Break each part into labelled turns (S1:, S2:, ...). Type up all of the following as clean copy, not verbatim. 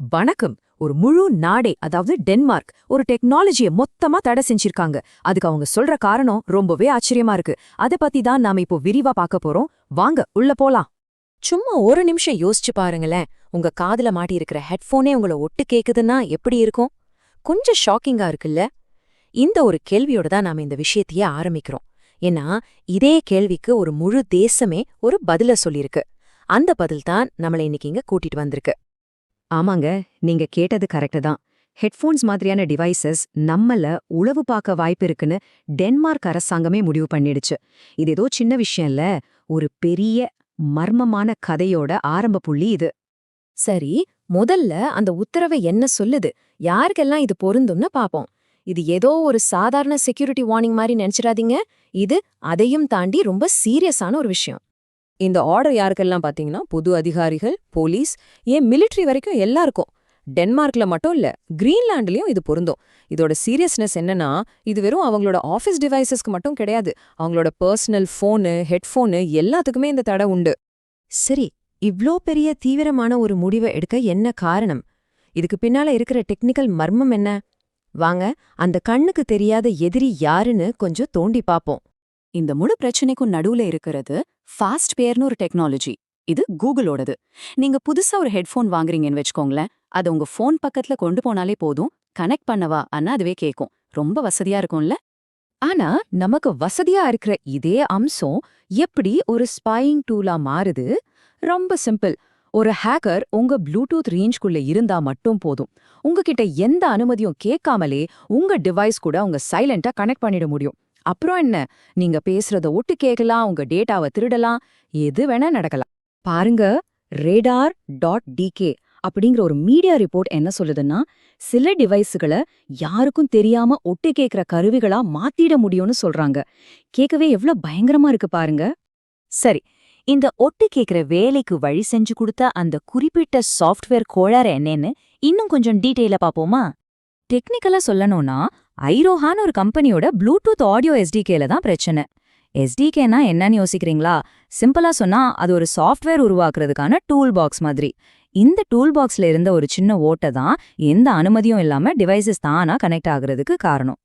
S1: வணக்கம். ஒரு முழு நாடே, அதாவது டென்மார்க், ஒரு டெக்னாலஜியை மொத்தமா தடை செஞ்சிருக்காங்க. அதுக்கு அவங்க சொல்ற காரணம் ரொம்பவே ஆச்சரியமா இருக்கு. அத பத்தி தான் நாம இப்போ விரிவா பார்க்க போறோம். வாங்க உள்ள போலாம். சும்மா ஒரு நிமிஷம் யோசிச்சு பாருங்களேன். உங்க காதுல மாட்டி இருக்கிற ஹெட்போனே உங்கள ஒட்டு கேக்குதுன்னா எப்படி இருக்கும்? கொஞ்சம் ஷாக்கிங்கா இருக்குல்ல? இந்த ஒரு கேள்வியோட தான் நாம இந்த விஷயத்தையே ஆரம்பிக்கிறோம். ஏன்னா இதே கேள்விக்கு ஒரு முழு தேசமே ஒரு பதில சொல்லியிருக்கு. அந்த பதில் தான் நம்மளை இன்னைக்கு இங்க கூட்டிட்டு வந்திருக்கு. ஆமாங்க, நீங்க கேட்டது கரெக்டு தான். ஹெட்ஃபோன்ஸ் மாதிரியான டிவைசஸ் நம்மள உளவு பார்க்க வாய்ப்பு இருக்குன்னு டென்மார்க் அரசாங்கமே முடிவு பண்ணிடுச்சு. இது ஏதோ சின்ன விஷயம் இல்ல, ஒரு பெரிய மர்மமான கதையோட ஆரம்ப புள்ளி இது. சரி, முதல்ல அந்த உத்தரவை என்ன சொல்லுது, யாருக்கெல்லாம் இது பொருந்தும்னு பாப்போம். இது ஏதோ ஒரு சாதாரண செக்யூரிட்டி வார்னிங் மாதிரி நினைச்சிடாதீங்க. இது அதையும் தாண்டி ரொம்ப சீரியஸான ஒரு விஷயம்.
S2: இந்த ஆர்டர் யாருக்கெல்லாம் பாத்தீங்கன்னா பொது அதிகாரிகள், போலீஸ், ஏன் மிலிட்ரி வரைக்கும் எல்லாருக்கும். டென்மார்க்ல மட்டும் இல்ல, கிரீன்லாண்ட்லயும் இது பொருந்தும். இதோட சீரியஸ்னஸ் என்னன்னா, இது வெறும் அவங்களோட ஆஃபீஸ் டிவைசஸ்க்கு மட்டும் கிடையாது. அவங்களோட பர்சனல் ஃபோனு, ஹெட்ஃபோனு எல்லாத்துக்குமே இந்த தடை உண்டு.
S1: சரி, இவ்ளோ பெரிய தீவிரமான ஒரு முடிவை எடுக்க என்ன காரணம்? இதுக்கு பின்னால இருக்கிற டெக்னிக்கல் மர்மம் என்ன? வாங்க, அந்த கண்ணுக்கு தெரியாத எதிரி யாருன்னு கொஞ்சம் தோண்டி பாப்போம்.
S3: இந்த முழு பிரச்சனைக்கும் நடுவுல இருக்கிறது ஃபாஸ்ட் பேர்னு ஒரு டெக்னாலஜி. இது கூகுளோடது. நீங்க புதுசா ஒரு ஹெட்ஃபோன் வாங்குறீங்கன்னு வச்சுக்கோங்களேன், அதை உங்க ஃபோன் பக்கத்துல கொண்டு போனாலே போதும், கனெக்ட் பண்ணவா அன்னா அதுவே கேட்கும். ரொம்ப வசதியா இருக்கும்ல?
S1: ஆனா நமக்கு வசதியா இருக்கிற இதே அம்சம் எப்படி ஒரு ஸ்பையிங் டூலா மாறுது? ரொம்ப சிம்பிள். ஒரு ஹேக்கர் உங்க ப்ளூடூத் ரேஞ்ச்குள்ள இருந்தா மட்டும் போதும், உங்ககிட்ட எந்த அனுமதியும் கேட்காமலே உங்க டிவைஸ் கூட அவங்க சைலண்டா கனெக்ட் பண்ணிட முடியும். அப்புறம் என்ன, நீங்க பேசுறத ஒட்டு கேட்கலாம், உங்க டேட்டாவை திருடலாம், எது வேணா நடக்கலாம். பாருங்க, radar.dk அப்படிங்கிற ஒரு மீடியா ரிப்போர்ட் என்ன சொல்லுதுன்னா, சில டிவைஸுகளை யாருக்கும் தெரியாம ஒட்டு கேட்கிற கருவிகளா மாத்திட முடியும்னு சொல்றாங்க. கேட்கவே எவ்வளவு பயங்கரமா இருக்கு பாருங்க.
S4: சரி, இந்த ஒட்டு கேட்கிற வேலைக்கு வழி செஞ்சு கொடுத்த அந்த குறிப்பிட்ட சாஃப்ட்வேர் கோளாறு என்னன்னு இன்னும் கொஞ்சம் டீட்டெயிலா பாப்போமா? டெக்னிக்கலா சொல்லணும்னா, ஐரோஹான்னு ஒரு கம்பெனியோட ப்ளூடூத் ஆடியோ எஸ்டிகேல தான் பிரச்சனை. எஸ்டிகேனா என்னன்னு யோசிக்கிறீங்களா? சிம்பிளா சொன்னா அது ஒரு சாஃப்ட்வேர் உருவாக்குறதுக்கான டூல் பாக்ஸ் மாதிரி. இந்த டூல் பாக்ஸ்ல இருந்த ஒரு சின்ன ஓட்டை தான் எந்த அனுமதியும் இல்லாம டிவைசஸ் தானா கனெக்ட் ஆகுறதுக்கு காரணம்.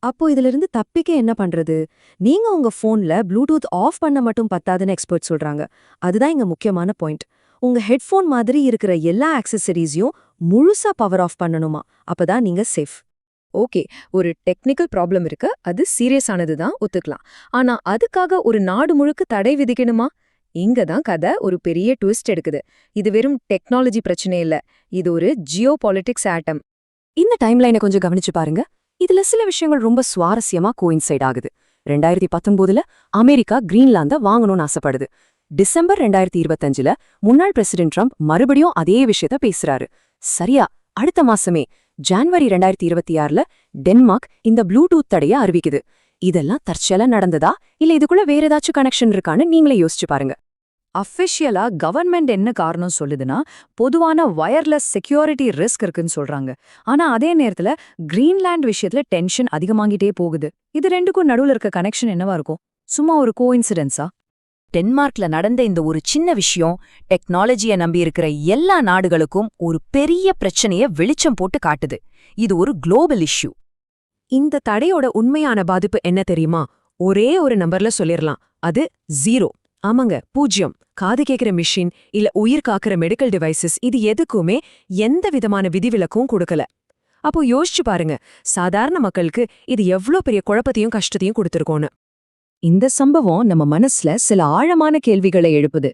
S1: அப்போ இதுல இருந்து தப்பிக்க என்ன பண்றது? நீங்க உங்க போன்ல ப்ளூடூத் ஆஃப் பண்ண மட்டும் பத்தாதுன்னு எக்ஸ்பர்ட் சொல்றாங்க. அதுதான் இங்க முக்கியமான பாயிண்ட். உங்க ஹெட்ஃபோன் மாதிரி இருக்கிற எல்லா ஆக்சசரிஸையும் முழுசா பவர் ஆஃப் பண்ணணுமா? அப்பதான் நீங்க சேஃப். ஓகே, ஒரு டெக்னிக்கல் ப்ராப்ளம் இருக்கு, அது சீரியஸானது தான், ஒத்துக்கலாம். ஆனா அதுக்காக ஒரு நாடு முழுக்க தடை விதிக்கணுமா? இங்க தான் கதை ஒரு பெரிய ட்விஸ்ட் எடுக்குது. இது வெறும் டெக்னாலஜி பிரச்சனை இல்ல, இது ஒரு ஜியோ பாலிட்டிக்ஸ் ஆட்டம். இந்த டைம்லைனை கொஞ்சம் கவனிச்சு பாருங்க. இதுல சில விஷயங்கள் ரொம்ப சுவாரஸ்யமா கோயின்சைட் ஆகுது. 2019ல அமெரிக்கா கிரீன்லாந்த வாங்கணும்னு ஆசைப்படுது. டிசம்பர் 2025ல முன்னாள் பிரசிடென்ட் ட்ரம்ப் மறுபடியும் அதே விஷயத்த பேசுறாரு. சரியா அடுத்த மாசமே ஜான்வரி 2026ல டென்மார்க் இந்த ப்ளூடூத் தடைய அறிவிக்குது. இதெல்லாம் தற்செயலா நடந்ததா, இல்ல இதுக்குள்ள வேற ஏதாச்சும் கனெக்ஷன் இருக்கான்னு நீங்களே யோசிச்சு பாருங்க. அஃபிஷியலா கவர்மெண்ட் என்ன காரணம் சொல்லுதுன்னா, பொதுவான வயர்லெஸ் செக்யூரிட்டி ரிஸ்க் இருக்குன்னு சொல்றாங்க. ஆனா அதே நேரத்துல கிரீன்லாண்ட் விஷயத்துல டென்ஷன் அதிகமாகிட்டே போகுது. இது ரெண்டுக்கும் நடுவுல இருக்க கனெக்ஷன் என்னவா இருக்கும்? சும்மா ஒரு கோஇன்சிடென்ஸா?
S4: டென்மார்க்ல நடந்த இந்த ஒரு சின்ன விஷயம் டெக்னாலஜியை நம்பியிருக்கிற எல்லா நாடுகளுக்கும் ஒரு பெரிய பிரச்சனைய வெளிச்சம் போட்டு காட்டுது. இது ஒரு குளோபல் இஷ்யூ.
S1: இந்த தடையோட உண்மையான பாதிப்பு என்ன தெரியுமா? ஒரே ஒரு நம்பர்ல சொல்லிரலாம், அது 0. ஆமாங்க, 0. காது கேட்கிற மிஷின் இல்ல உயிர் காக்கிற மெடிக்கல் டிவைசஸ், இது எதுக்குமே எந்த விதமான விதிவிலக்கும் கொடுக்கல. அப்போ யோசிச்சு பாருங்க, சாதாரண மக்களுக்கு இது எவ்ளோ பெரிய குழப்பத்தையும் கஷ்டத்தையும் கொடுத்துருக்கோன்னு. இந்த சம்பவம் நம்ம மனசுல சில ஆழமான கேள்விகளை எழுப்புது.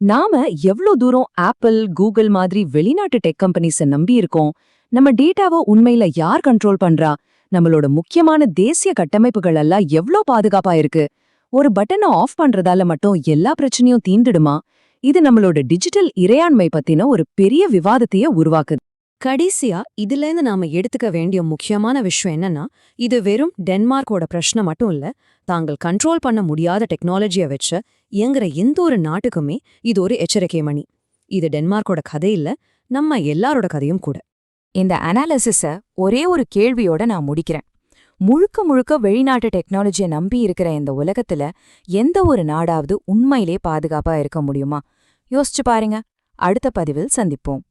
S1: நாம எவ்ளோ தூரம் ஆப்பிள், கூகுள் மாதிரி வெளிநாட்டு டெக் கம்பெனிஸை நம்பி இருக்கோம்? நம்ம டேட்டாவை உண்மையில யார் கண்ட்ரோல் பண்றா? நம்மளோட முக்கியமான தேசிய கட்டமைப்புகள் எல்லாம் எவ்ளோ பாதுகாப்பா இருக்கு? ஒரு பட்டனை ஆஃப் பண்றதால மட்டும் எல்லா பிரச்சனையும் தீந்துடுமா? இது நம்மளோட டிஜிட்டல் இறையாண்மை பத்தின ஒரு பெரிய விவாதத்தையே உருவாக்குது. கடைசியா இதுலேருந்து நாம எடுத்துக்க வேண்டிய முக்கியமான விஷயம் என்னன்னா, இது வெறும் டென்மார்க்கோட பிரச்சனை மட்டும் இல்ல, தாங்கள் கண்ட்ரோல் பண்ண முடியாத டெக்னாலஜியை வச்சு இயங்குற எந்த ஒரு நாட்டுக்குமே இது ஒரு எச்சரிக்கை மணி. இது டென்மார்க்கோட கதை இல்ல, நம்ம எல்லாரோட கதையும் கூட.
S4: இந்த அனாலிசிஸ ஒரே ஒரு கேள்வியோட நான் முடிக்கிறேன். முழுக்க முழுக்க வெளிநாட்டு டெக்னாலஜியை நம்பி இருக்கிற இந்த உலகத்துல எந்த ஒரு நாடாவது உண்மையிலே பாதுகாப்பா இருக்க முடியுமா? யோசிச்சு பாருங்க. அடுத்த பதிவில் சந்திப்போம்.